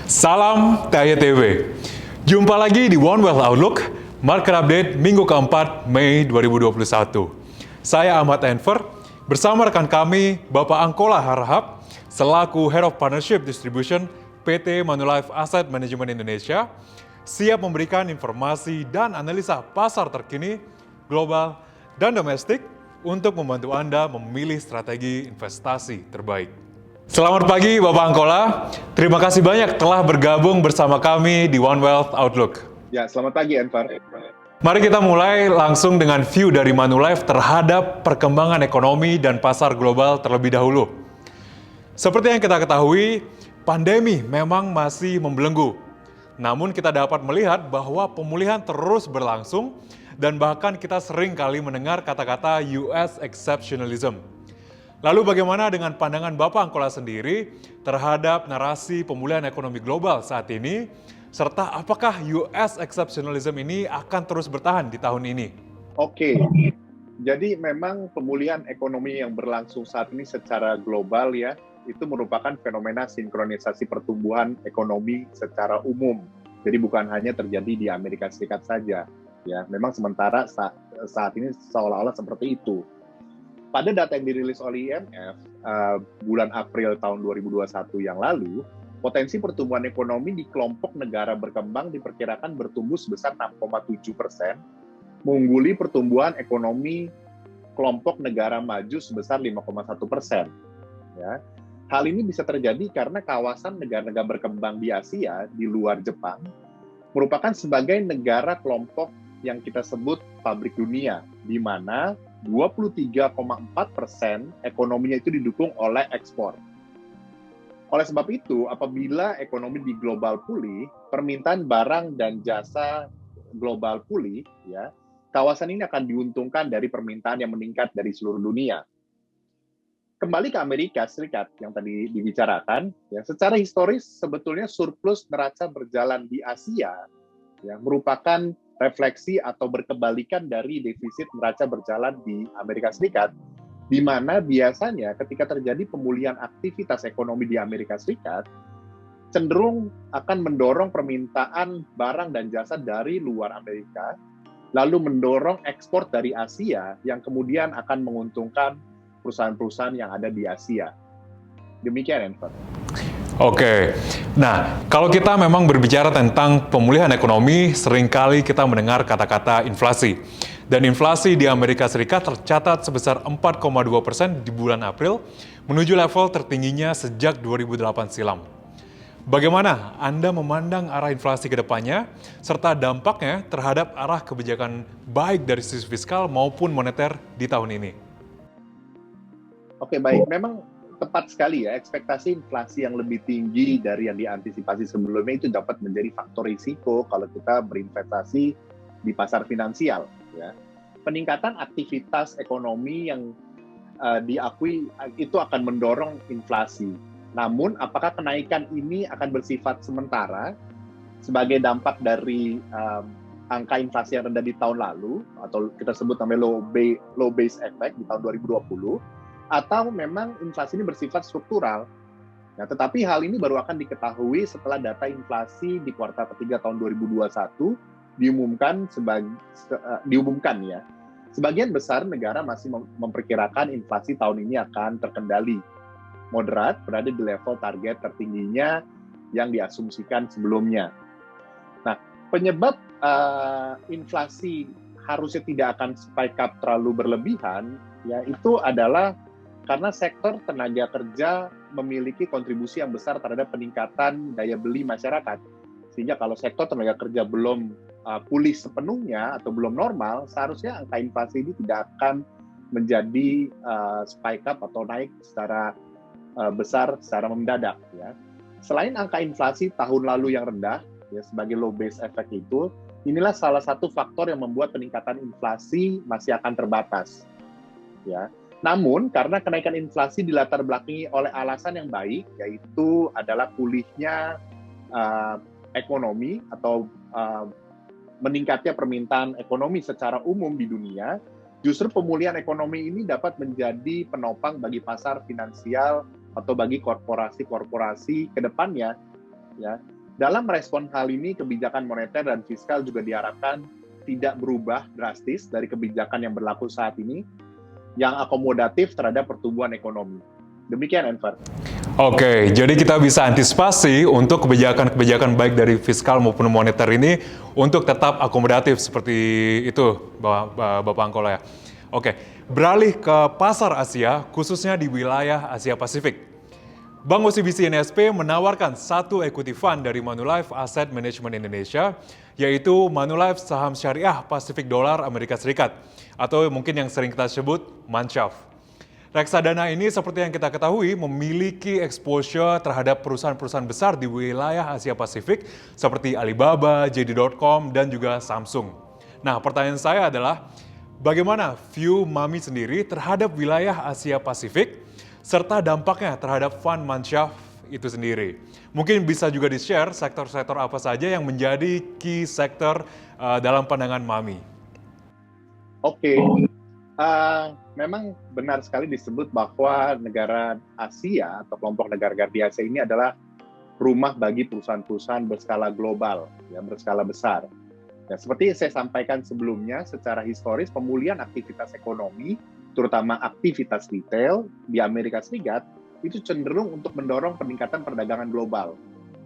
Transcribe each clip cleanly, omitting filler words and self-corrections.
Salam TAYA-TV. Jumpa lagi di One Wealth Outlook, market update minggu keempat Mei 2021. Saya Ahmad Enver, bersama rekan kami Bapak Angkola Harahap, selaku Head of Partnership Distribution PT Manulife Asset Management Indonesia, siap memberikan informasi dan analisa pasar terkini, global, dan domestik untuk membantu Anda memilih strategi investasi terbaik. Selamat pagi Bapak Angkola, terima kasih banyak telah bergabung bersama kami di One Wealth Outlook. Ya, selamat pagi Enver. Mari kita mulai langsung dengan view dari Manulife terhadap perkembangan ekonomi dan pasar global terlebih dahulu. Seperti yang kita ketahui, pandemi memang masih membelenggu. Namun kita dapat melihat bahwa pemulihan terus berlangsung dan bahkan kita sering kali mendengar kata-kata US exceptionalism. Lalu bagaimana dengan pandangan Bapak Angkola sendiri terhadap narasi pemulihan ekonomi global saat ini, serta apakah US exceptionalism ini akan terus bertahan di tahun ini? Oke, jadi memang pemulihan ekonomi yang berlangsung saat ini secara global ya, itu merupakan fenomena sinkronisasi pertumbuhan ekonomi secara umum. Jadi bukan hanya terjadi di Amerika Serikat saja, ya. Memang sementara saat ini seolah-olah seperti itu. Pada data yang dirilis oleh IMF bulan April tahun 2021 yang lalu, potensi pertumbuhan ekonomi di kelompok negara berkembang diperkirakan bertumbuh sebesar 6,7%, mengungguli pertumbuhan ekonomi kelompok negara maju sebesar 5,1%. Ya. Hal ini bisa terjadi karena kawasan negara-negara berkembang di Asia, di luar Jepang, merupakan sebagai negara kelompok yang kita sebut pabrik dunia, di mana 23,4% ekonominya itu didukung oleh ekspor. Oleh sebab itu, apabila ekonomi di global pulih, permintaan barang dan jasa global pulih, ya, kawasan ini akan diuntungkan dari permintaan yang meningkat dari seluruh dunia. Kembali ke Amerika Serikat yang tadi dibicarakan, ya, secara historis sebetulnya surplus neraca berjalan di Asia ya, merupakan refleksi atau berkebalikan dari defisit neraca berjalan di Amerika Serikat, di mana biasanya ketika terjadi pemulihan aktivitas ekonomi di Amerika Serikat, cenderung akan mendorong permintaan barang dan jasa dari luar Amerika, lalu mendorong ekspor dari Asia yang kemudian akan menguntungkan perusahaan-perusahaan yang ada di Asia. Demikian, Enver. Oke, nah kalau kita memang berbicara tentang pemulihan ekonomi, seringkali kita mendengar kata-kata inflasi. Dan inflasi di Amerika Serikat tercatat sebesar 4,2% di bulan April, menuju level tertingginya sejak 2008 silam. Bagaimana Anda memandang arah inflasi ke depannya, serta dampaknya terhadap arah kebijakan baik dari sisi fiskal maupun moneter di tahun ini? Oke, baik. Memang tepat sekali ya, ekspektasi inflasi yang lebih tinggi dari yang diantisipasi sebelumnya itu dapat menjadi faktor risiko kalau kita berinvestasi di pasar finansial. Ya. Peningkatan aktivitas ekonomi yang diakui itu akan mendorong inflasi. Namun, apakah kenaikan ini akan bersifat sementara sebagai dampak dari angka inflasi yang rendah di tahun lalu, atau kita sebut namanya low base effect di tahun 2020, atau memang inflasi ini bersifat struktural. Nah, tetapi hal ini baru akan diketahui setelah data inflasi di kuartal ketiga tahun 2021 diumumkan ya. Sebagian besar negara masih memperkirakan inflasi tahun ini akan terkendali moderat, berada di level target tertingginya yang diasumsikan sebelumnya. Nah, penyebab inflasi harusnya tidak akan spike up terlalu berlebihan, ya itu adalah karena sektor tenaga kerja memiliki kontribusi yang besar terhadap peningkatan daya beli masyarakat. Sehingga kalau sektor tenaga kerja belum pulih sepenuhnya atau belum normal, seharusnya angka inflasi ini tidak akan menjadi spike up atau naik secara besar secara mendadak. Ya. Selain angka inflasi tahun lalu yang rendah, ya, sebagai low base effect itu, inilah salah satu faktor yang membuat peningkatan inflasi masih akan terbatas. Ya. Namun, karena kenaikan inflasi dilatar belakangi oleh alasan yang baik, yaitu adalah pulihnya ekonomi atau meningkatnya permintaan ekonomi secara umum di dunia, justru pemulihan ekonomi ini dapat menjadi penopang bagi pasar finansial atau bagi korporasi-korporasi ke depannya, ya, Dalam merespon hal ini, kebijakan moneter dan fiskal juga diharapkan tidak berubah drastis dari kebijakan yang berlaku saat ini, yang akomodatif terhadap pertumbuhan ekonomi. Demikian, Enver. Oke, jadi kita bisa antisipasi untuk kebijakan-kebijakan baik dari fiskal maupun moneter ini untuk tetap akomodatif seperti itu, Bapak Angkolo ya. Oke, beralih ke pasar Asia, khususnya di wilayah Asia Pasifik. Bank OCBC NSP menawarkan satu equity fund dari Manulife Asset Management Indonesia, yaitu Manulife Saham Syariah Pasifik Dolar Amerika Serikat, atau mungkin yang sering kita sebut MANSHAF. Reksadana ini seperti yang kita ketahui memiliki exposure terhadap perusahaan-perusahaan besar di wilayah Asia Pasifik seperti Alibaba, JD.com, dan juga Samsung. Nah, pertanyaan saya adalah bagaimana view Mami sendiri terhadap wilayah Asia Pasifik serta dampaknya terhadap fund MANSHAF itu sendiri. Mungkin bisa juga di-share sektor-sektor apa saja yang menjadi key sektor dalam pandangan Mami. Oke. Memang benar sekali disebut bahwa negara Asia atau kelompok negara-negara di Asia ini adalah rumah bagi perusahaan-perusahaan berskala global, ya, berskala besar. Ya, seperti saya sampaikan sebelumnya, secara historis pemulihan aktivitas ekonomi, terutama aktivitas retail di Amerika Serikat, itu cenderung untuk mendorong peningkatan perdagangan global.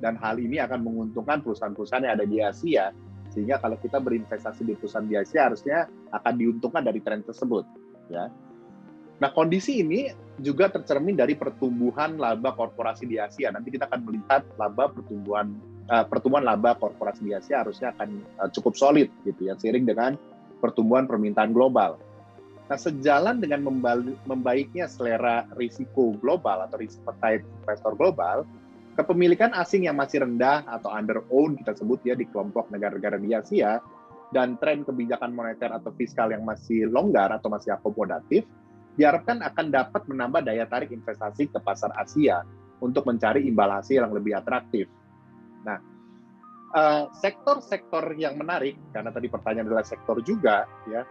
Dan hal ini akan menguntungkan perusahaan-perusahaan yang ada di Asia, sehingga kalau kita berinvestasi di perusahaan di Asia harusnya akan diuntungkan dari tren tersebut. Ya. Nah, kondisi ini juga tercermin dari pertumbuhan laba korporasi di Asia. Nanti kita akan melihat pertumbuhan laba korporasi di Asia harusnya akan cukup solid, gitu ya, seiring dengan pertumbuhan permintaan global. Nah, sejalan dengan membaiknya selera risiko global atau risk appetite investor global, kepemilikan asing yang masih rendah atau under-owned kita sebut ya di kelompok negara-negara di Asia, dan tren kebijakan moneter atau fiskal yang masih longgar atau masih akomodatif, diharapkan akan dapat menambah daya tarik investasi ke pasar Asia untuk mencari imbal hasil yang lebih atraktif. Nah, sektor-sektor yang menarik, karena tadi pertanyaan adalah sektor juga, ya.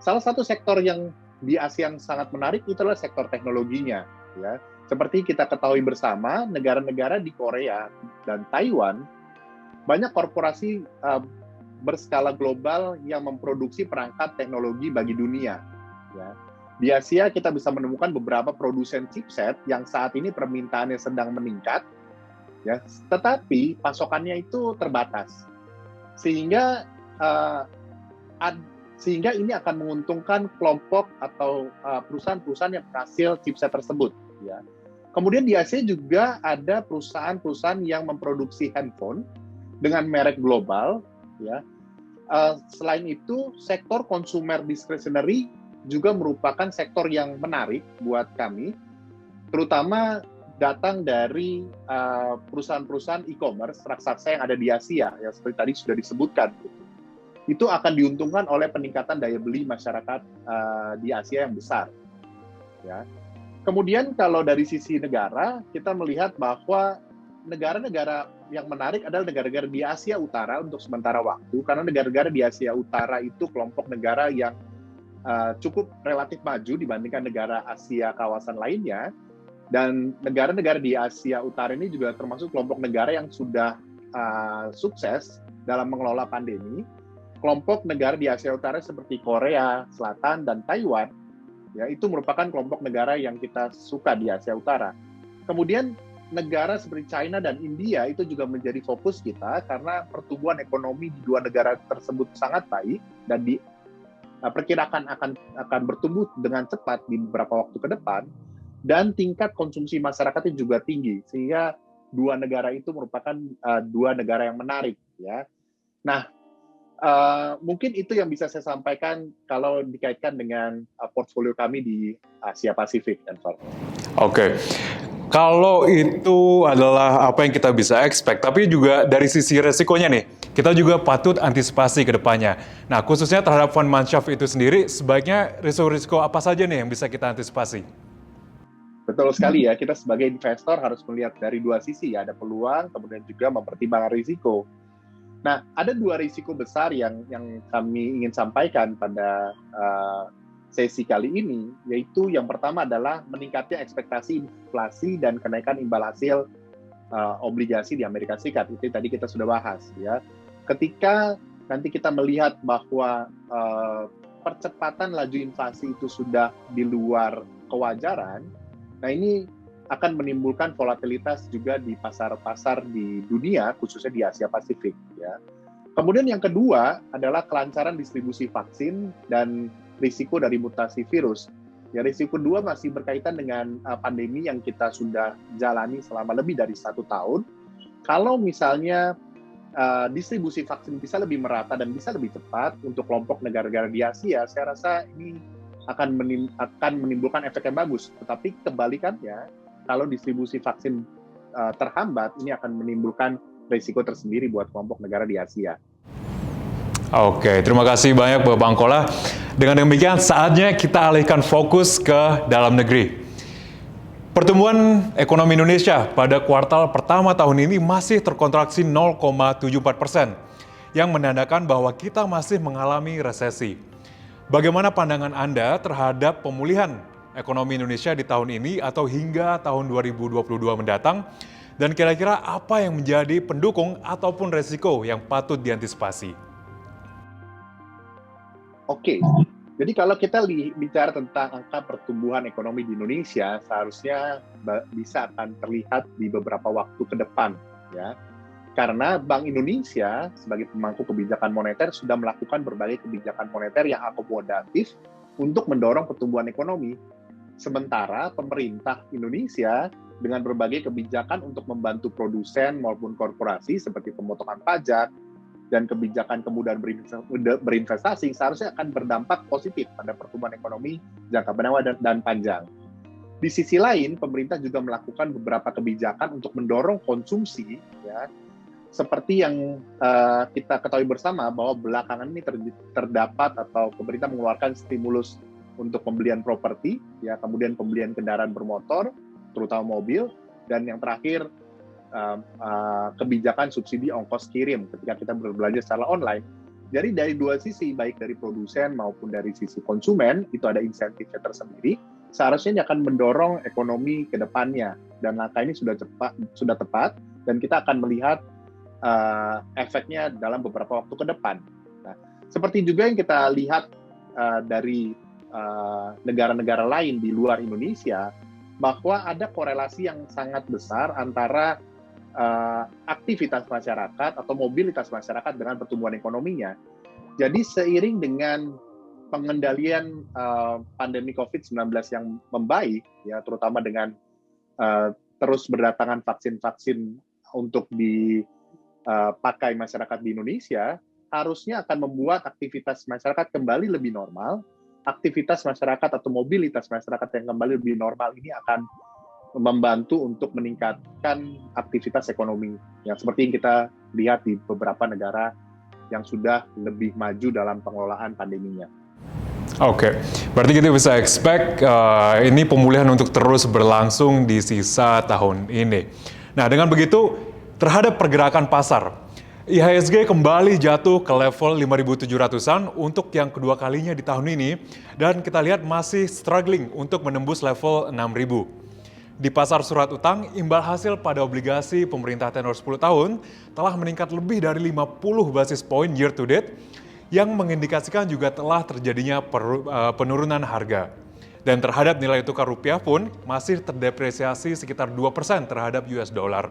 Salah satu sektor yang di Asia yang sangat menarik itu adalah sektor teknologinya, ya. Seperti kita ketahui bersama, negara-negara di Korea dan Taiwan, banyak korporasi berskala global yang memproduksi perangkat teknologi bagi dunia. Ya. Di Asia kita bisa menemukan beberapa produsen chipset yang saat ini permintaannya sedang meningkat, ya, tetapi pasokannya itu terbatas. Sehingga ini akan menguntungkan kelompok atau perusahaan-perusahaan yang penghasil chipset tersebut. Ya. Kemudian di Asia juga ada perusahaan-perusahaan yang memproduksi handphone dengan merek global. Ya. Selain itu, sektor consumer discretionary juga merupakan sektor yang menarik buat kami, terutama datang dari perusahaan-perusahaan e-commerce raksasa yang ada di Asia, yang seperti tadi sudah disebutkan. Itu akan diuntungkan oleh peningkatan daya beli masyarakat di Asia yang besar. Ya. Kemudian kalau dari sisi negara, kita melihat bahwa negara-negara yang menarik adalah negara-negara di Asia Utara untuk sementara waktu, karena negara-negara di Asia Utara itu kelompok negara yang cukup relatif maju dibandingkan negara Asia kawasan lainnya, dan negara-negara di Asia Utara ini juga termasuk kelompok negara yang sudah sukses dalam mengelola pandemi. Kelompok negara di Asia Utara seperti Korea Selatan dan Taiwan, ya, itu merupakan kelompok negara yang kita suka di Asia Utara. Kemudian negara seperti China dan India itu juga menjadi fokus kita karena pertumbuhan ekonomi di dua negara tersebut sangat baik dan perkirakan akan bertumbuh dengan cepat di beberapa waktu ke depan, dan tingkat konsumsi masyarakatnya juga tinggi, sehingga dua negara itu merupakan dua negara yang menarik. Ya. Nah, mungkin itu yang bisa saya sampaikan kalau dikaitkan dengan portfolio kami di Asia Pasifik, Enver. Oke. Kalau itu adalah apa yang kita bisa expect, tapi juga dari sisi resikonya nih, kita juga patut antisipasi ke depannya. Nah, khususnya terhadap fund MANSHAF itu sendiri, sebaiknya risiko-risiko apa saja nih yang bisa kita antisipasi? Betul sekali ya, kita sebagai investor harus melihat dari dua sisi ya, ada peluang, kemudian juga mempertimbangkan risiko. Nah, ada dua risiko besar yang kami ingin sampaikan pada sesi kali ini, yaitu yang pertama adalah meningkatnya ekspektasi inflasi dan kenaikan imbal hasil obligasi di Amerika Serikat. Itu tadi kita sudah bahas ya. Ketika nanti kita melihat bahwa percepatan laju inflasi itu sudah di luar kewajaran, nah ini akan menimbulkan volatilitas juga di pasar-pasar di dunia, khususnya di Asia Pasifik ya. Kemudian yang kedua adalah kelancaran distribusi vaksin dan risiko dari mutasi virus. Ya, risiko kedua masih berkaitan dengan pandemi yang kita sudah jalani selama lebih dari 1 tahun. Kalau misalnya distribusi vaksin bisa lebih merata dan bisa lebih cepat untuk kelompok negara-negara di Asia, saya rasa ini akan menimbulkan efek yang bagus. Tetapi kebalikannya, kalau distribusi vaksin terhambat, ini akan menimbulkan risiko tersendiri buat kelompok negara di Asia. Oke, terima kasih banyak Bapak Angkola. Dengan demikian, saatnya kita alihkan fokus ke dalam negeri. Pertumbuhan ekonomi Indonesia pada kuartal pertama tahun ini masih terkontraksi 0,74%, yang menandakan bahwa kita masih mengalami resesi. Bagaimana pandangan Anda terhadap pemulihan ekonomi Indonesia di tahun ini atau hingga tahun 2022 mendatang? Dan kira-kira apa yang menjadi pendukung ataupun resiko yang patut diantisipasi? Oke, jadi kalau kita bicara tentang angka pertumbuhan ekonomi di Indonesia, seharusnya bisa akan terlihat di beberapa waktu ke depan, ya. Karena Bank Indonesia sebagai pemangku kebijakan moneter sudah melakukan berbagai kebijakan moneter yang akomodatif untuk mendorong pertumbuhan ekonomi. Sementara pemerintah Indonesia dengan berbagai kebijakan untuk membantu produsen maupun korporasi seperti pemotongan pajak dan kebijakan kemudahan berinvestasi seharusnya akan berdampak positif pada pertumbuhan ekonomi jangka menengah dan panjang. Di sisi lain, pemerintah juga melakukan beberapa kebijakan untuk mendorong konsumsi, ya, seperti yang kita ketahui bersama bahwa belakangan ini terdapat atau pemerintah mengeluarkan stimulus untuk pembelian properti, ya, kemudian pembelian kendaraan bermotor, terutama mobil, dan yang terakhir kebijakan subsidi ongkos kirim ketika kita berbelanja secara online. Jadi dari dua sisi, baik dari produsen maupun dari sisi konsumen, itu ada insentifnya tersendiri, seharusnya ini akan mendorong ekonomi ke depannya. Dan langkah ini sudah tepat, dan kita akan melihat efeknya dalam beberapa waktu ke depan. Nah, seperti juga yang kita lihat dari negara-negara lain di luar Indonesia, bahwa ada korelasi yang sangat besar antara aktivitas masyarakat atau mobilitas masyarakat dengan pertumbuhan ekonominya. Jadi seiring dengan pengendalian pandemi COVID-19 yang membaik, ya, terutama dengan terus berdatangan vaksin-vaksin untuk dipakai masyarakat di Indonesia, harusnya akan membuat aktivitas masyarakat kembali lebih normal. Aktivitas masyarakat atau mobilitas masyarakat yang kembali lebih normal ini akan membantu untuk meningkatkan aktivitas ekonomi yang seperti yang kita lihat di beberapa negara yang sudah lebih maju dalam pengelolaan pandeminya. Oke, berarti kita bisa expect ini pemulihan untuk terus berlangsung di sisa tahun ini. Nah, dengan begitu, terhadap pergerakan pasar, IHSG kembali jatuh ke level 5.700-an untuk yang kedua kalinya di tahun ini, dan kita lihat masih struggling untuk menembus level 6.000. Di pasar surat utang, imbal hasil pada obligasi pemerintah tenor 10 tahun telah meningkat lebih dari 50 basis point year to date, yang mengindikasikan juga telah terjadinya penurunan harga. Dan terhadap nilai tukar rupiah pun masih terdepresiasi sekitar 2% terhadap US dollar.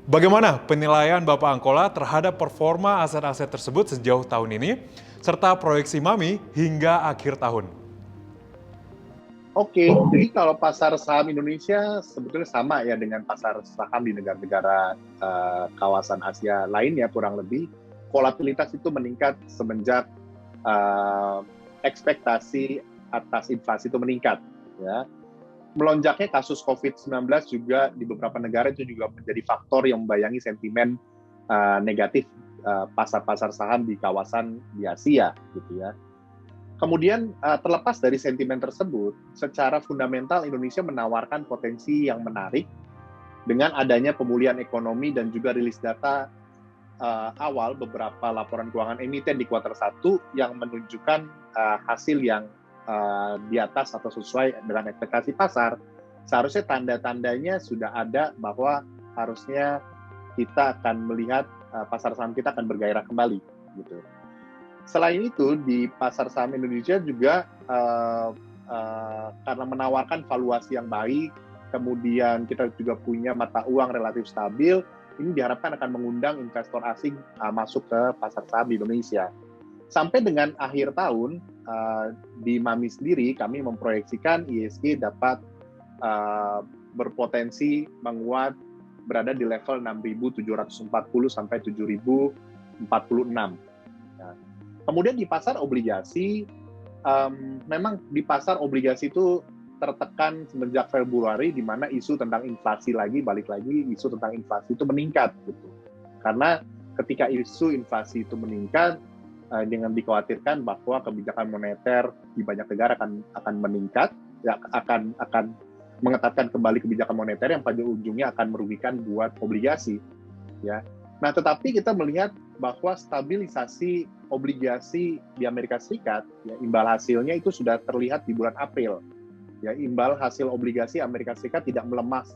Bagaimana penilaian Bapak Angkola terhadap performa aset-aset tersebut sejauh tahun ini, serta proyeksi MAMI hingga akhir tahun? Oke, jadi kalau pasar saham Indonesia sebetulnya sama ya dengan pasar saham di negara-negara kawasan Asia lainnya kurang lebih. Volatilitas itu meningkat semenjak ekspektasi atas inflasi itu meningkat, ya. Melonjaknya kasus COVID-19 juga di beberapa negara itu juga menjadi faktor yang membayangi sentimen negatif pasar-pasar saham di kawasan di Asia, gitu ya. Kemudian terlepas dari sentimen tersebut, secara fundamental Indonesia menawarkan potensi yang menarik dengan adanya pemulihan ekonomi dan juga rilis data awal beberapa laporan keuangan emiten di kuartal 1 yang menunjukkan hasil yang di atas atau sesuai dengan ekspektasi pasar. Seharusnya tanda-tandanya sudah ada bahwa harusnya kita akan melihat pasar saham kita akan bergairah kembali gitu. Selain itu di pasar saham Indonesia juga karena menawarkan valuasi yang baik, kemudian kita juga punya mata uang relatif stabil, ini diharapkan akan mengundang investor asing masuk ke pasar saham di Indonesia. Sampai dengan akhir tahun, di MAMI sendiri kami memproyeksikan ISG dapat berpotensi menguat berada di level 6.740 sampai 7.046. Nah, kemudian di pasar obligasi, memang di pasar obligasi itu tertekan semenjak Februari, di mana isu tentang inflasi balik lagi, isu tentang inflasi itu meningkat. Gitu. Karena ketika isu inflasi itu meningkat, dengan dikhawatirkan bahwa kebijakan moneter di banyak negara akan meningkat, ya, akan mengetatkan kembali kebijakan moneter yang pada ujungnya akan merugikan buat obligasi, ya. Nah, tetapi kita melihat bahwa stabilisasi obligasi di Amerika Serikat, ya, imbal hasilnya itu sudah terlihat di bulan April. Ya, imbal hasil obligasi Amerika Serikat tidak melemah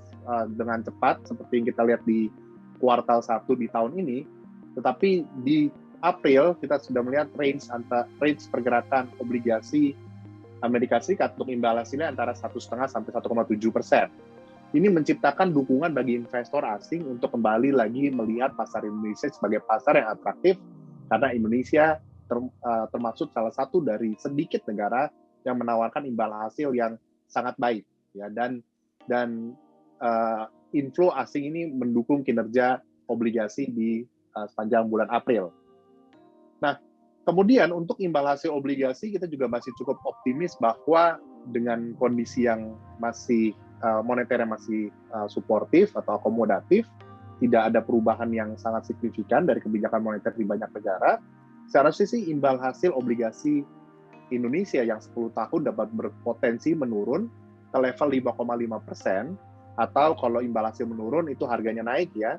dengan cepat seperti yang kita lihat di kuartal 1 di tahun ini, tetapi di April kita sudah melihat range pergerakan obligasi Amerika Serikat untuk imbal hasilnya antara 1,5 sampai 1,7%. Ini menciptakan dukungan bagi investor asing untuk kembali lagi melihat pasar Indonesia sebagai pasar yang atraktif, karena Indonesia termasuk salah satu dari sedikit negara yang menawarkan imbal hasil yang sangat baik, ya, dan inflow asing ini mendukung kinerja obligasi di sepanjang bulan April. Nah, kemudian untuk imbal hasil obligasi kita juga masih cukup optimis bahwa dengan kondisi yang masih moneter yang masih suportif atau akomodatif, tidak ada perubahan yang sangat signifikan dari kebijakan moneter di banyak negara, seharusnya sih imbal hasil obligasi Indonesia yang 10 tahun dapat berpotensi menurun ke level 5,5%, atau kalau imbal hasil menurun itu harganya naik, ya.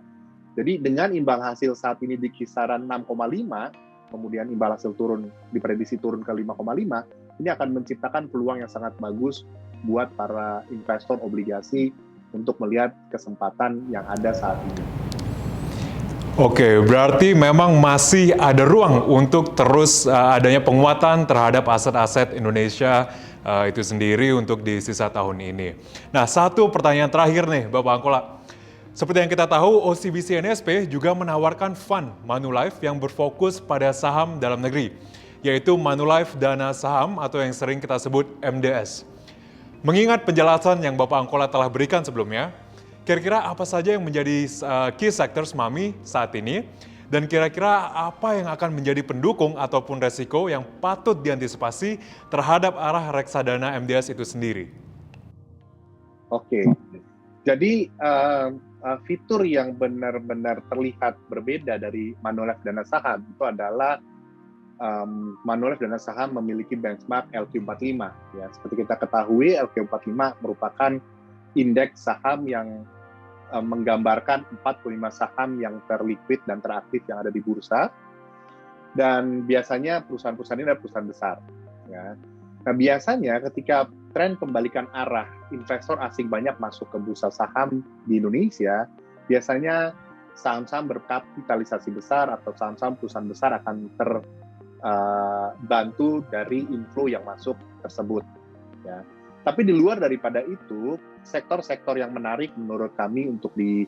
Jadi dengan imbal hasil saat ini di kisaran 6,5, kemudian imbal hasil diprediksi turun ke 5,5, ini akan menciptakan peluang yang sangat bagus buat para investor obligasi untuk melihat kesempatan yang ada saat ini. Oke, berarti memang masih ada ruang untuk terus adanya penguatan terhadap aset-aset Indonesia itu sendiri untuk di sisa tahun ini. Nah, satu pertanyaan terakhir nih, Bapak Angkola. Seperti yang kita tahu, OCBC NSP juga menawarkan fund Manulife yang berfokus pada saham dalam negeri, yaitu Manulife Dana Saham atau yang sering kita sebut MDS. Mengingat penjelasan yang Bapak Angkola telah berikan sebelumnya, kira-kira apa saja yang menjadi key sectors MAMI saat ini, dan kira-kira apa yang akan menjadi pendukung ataupun resiko yang patut diantisipasi terhadap arah reksadana MDS itu sendiri? Oke, jadi fitur yang benar-benar terlihat berbeda dari Manulife Dana Saham itu adalah Manulife Dana Saham memiliki benchmark LQ45. Ya, seperti kita ketahui, LQ45 merupakan indeks saham yang menggambarkan 45 saham yang terliquid dan teraktif yang ada di bursa. Dan biasanya perusahaan-perusahaan ini adalah perusahaan besar. Ya. Nah, biasanya ketika tren kembalikan arah investor asing banyak masuk ke bursa saham di Indonesia, biasanya saham-saham berkapitalisasi besar atau saham-saham perusahaan besar akan terbantu dari inflow yang masuk tersebut. Ya. Tapi di luar daripada itu, sektor-sektor yang menarik menurut kami untuk di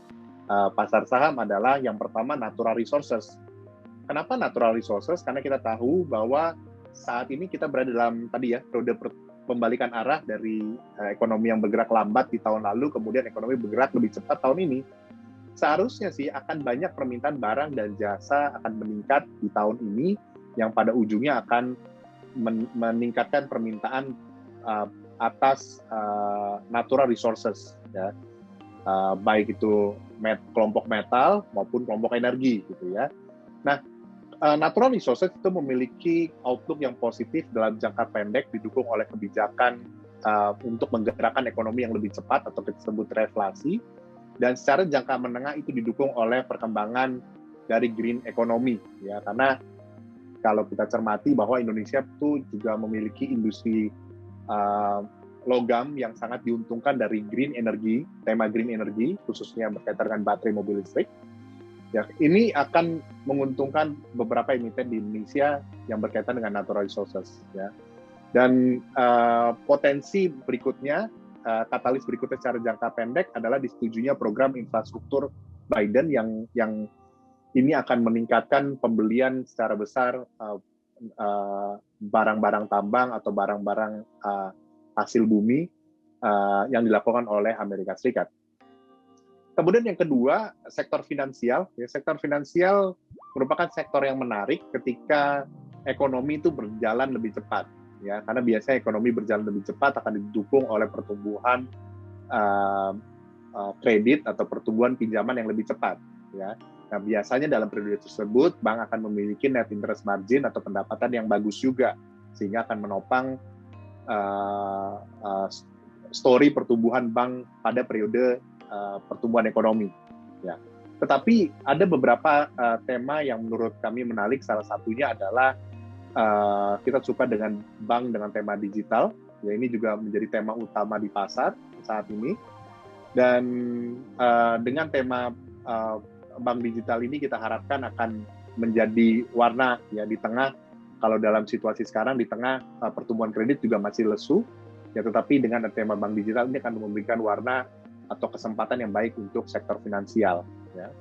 pasar saham adalah yang pertama natural resources. Kenapa natural resources? Karena kita tahu bahwa saat ini kita berada dalam periode pembalikan arah dari ekonomi yang bergerak lambat di tahun lalu, kemudian ekonomi bergerak lebih cepat tahun ini. Seharusnya sih akan banyak permintaan barang dan jasa akan meningkat di tahun ini, yang pada ujungnya akan meningkatkan permintaan atas natural resources, ya, baik itu kelompok metal maupun kelompok energi, gitu ya. Nah, natural resources itu memiliki outlook yang positif dalam jangka pendek, didukung oleh kebijakan untuk menggerakkan ekonomi yang lebih cepat atau disebut reflasi, dan secara jangka menengah itu didukung oleh perkembangan dari green economy, ya, karena kalau kita cermati bahwa Indonesia itu juga memiliki industri logam yang sangat diuntungkan dari green energy, tema green energy, khususnya berkaitan dengan baterai mobil listrik. Ya, ini akan menguntungkan beberapa emiten di Indonesia yang berkaitan dengan natural resources. Ya. Dan potensi berikutnya, katalis berikutnya secara jangka pendek adalah disetujunya program infrastruktur Biden yang ini akan meningkatkan pembelian secara besar barang-barang tambang atau barang-barang hasil bumi yang dilakukan oleh Amerika Serikat. Kemudian yang kedua, sektor finansial. Ya, sektor finansial merupakan sektor yang menarik ketika ekonomi itu berjalan lebih cepat. Ya, karena biasanya ekonomi berjalan lebih cepat akan didukung oleh pertumbuhan kredit atau pertumbuhan pinjaman yang lebih cepat. Ya. Nah, biasanya dalam periode tersebut, bank akan memiliki net interest margin atau pendapatan yang bagus juga, sehingga akan menopang story pertumbuhan bank pada periode pertumbuhan ekonomi. Ya. Tetapi ada beberapa tema yang menurut kami menarik. Salah satunya adalah kita suka dengan bank dengan tema digital. Ya, ini juga menjadi tema utama di pasar saat ini. Dan dengan tema bank digital ini kita harapkan akan menjadi warna ya di tengah. Kalau dalam situasi sekarang di tengah pertumbuhan kredit juga masih lesu. Ya, tetapi dengan tema bank digital ini akan memberikan warna atau kesempatan yang baik untuk sektor finansial. Ya.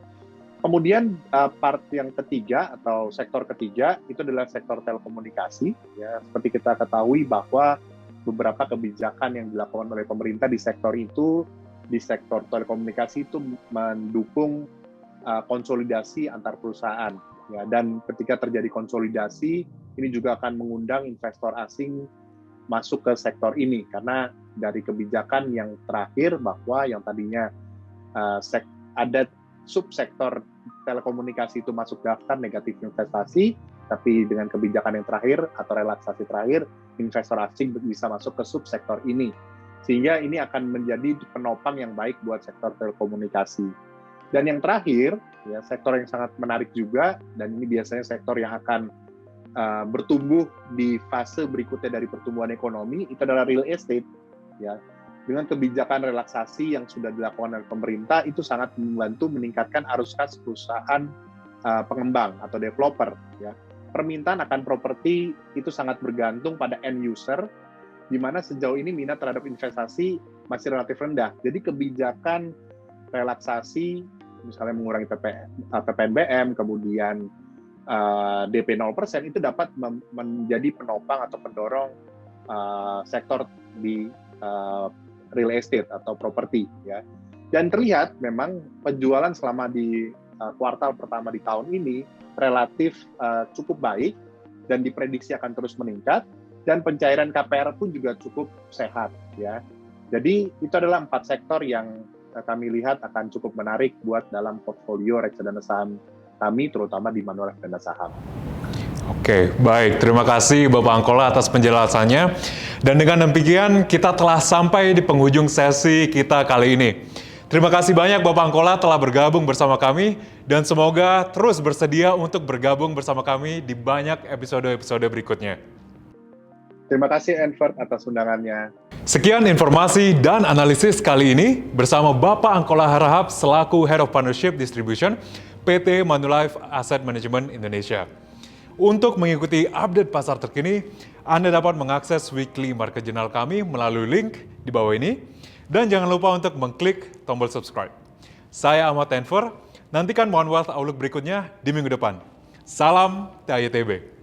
Kemudian part yang ketiga atau sektor ketiga itu adalah sektor telekomunikasi. Ya, seperti kita ketahui bahwa beberapa kebijakan yang dilakukan oleh pemerintah di sektor itu, di sektor telekomunikasi itu mendukung konsolidasi antar perusahaan. Ya, dan ketika terjadi konsolidasi, ini juga akan mengundang investor asing masuk ke sektor ini karena dari kebijakan yang terakhir bahwa yang tadinya ada subsektor telekomunikasi itu masuk daftar negatif investasi, tapi dengan kebijakan yang terakhir atau relaksasi terakhir, investor asing bisa masuk ke subsektor ini. Sehingga ini akan menjadi penopang yang baik buat sektor telekomunikasi. Dan yang terakhir, ya, sektor yang sangat menarik juga, dan ini biasanya sektor yang akan bertumbuh di fase berikutnya dari pertumbuhan ekonomi, itu adalah real estate. Ya, dengan kebijakan relaksasi yang sudah dilakukan oleh pemerintah, itu sangat membantu meningkatkan arus kas perusahaan pengembang atau developer. Ya. Permintaan akan properti itu sangat bergantung pada end user, di mana sejauh ini minat terhadap investasi masih relatif rendah. Jadi kebijakan relaksasi, misalnya mengurangi PPNBM, kemudian DP 0% itu dapat menjadi penopang atau pendorong sektor di real estate atau properti. Ya. Dan terlihat memang penjualan selama di kuartal pertama di tahun ini relatif cukup baik dan diprediksi akan terus meningkat, dan pencairan KPR pun juga cukup sehat. Ya. Jadi itu adalah 4 sektor yang kami lihat akan cukup menarik buat dalam portfolio reksadana saham kami, terutama di Manulife Dana Saham. Oke, baik. Terima kasih Bapak Angkola atas penjelasannya. Dan dengan demikian, kita telah sampai di penghujung sesi kita kali ini. Terima kasih banyak Bapak Angkola telah bergabung bersama kami, dan semoga terus bersedia untuk bergabung bersama kami di banyak episode-episode berikutnya. Terima kasih Envert atas undangannya. Sekian informasi dan analisis kali ini bersama Bapak Angkola Harahap selaku Head of Partnership Distribution PT Manulife Asset Management Indonesia. Untuk mengikuti update pasar terkini, Anda dapat mengakses weekly market journal kami melalui link di bawah ini. Dan jangan lupa untuk mengklik tombol subscribe. Saya Ahmad Enver, nantikan One Wealth Outlook berikutnya di minggu depan. Salam TAYTB.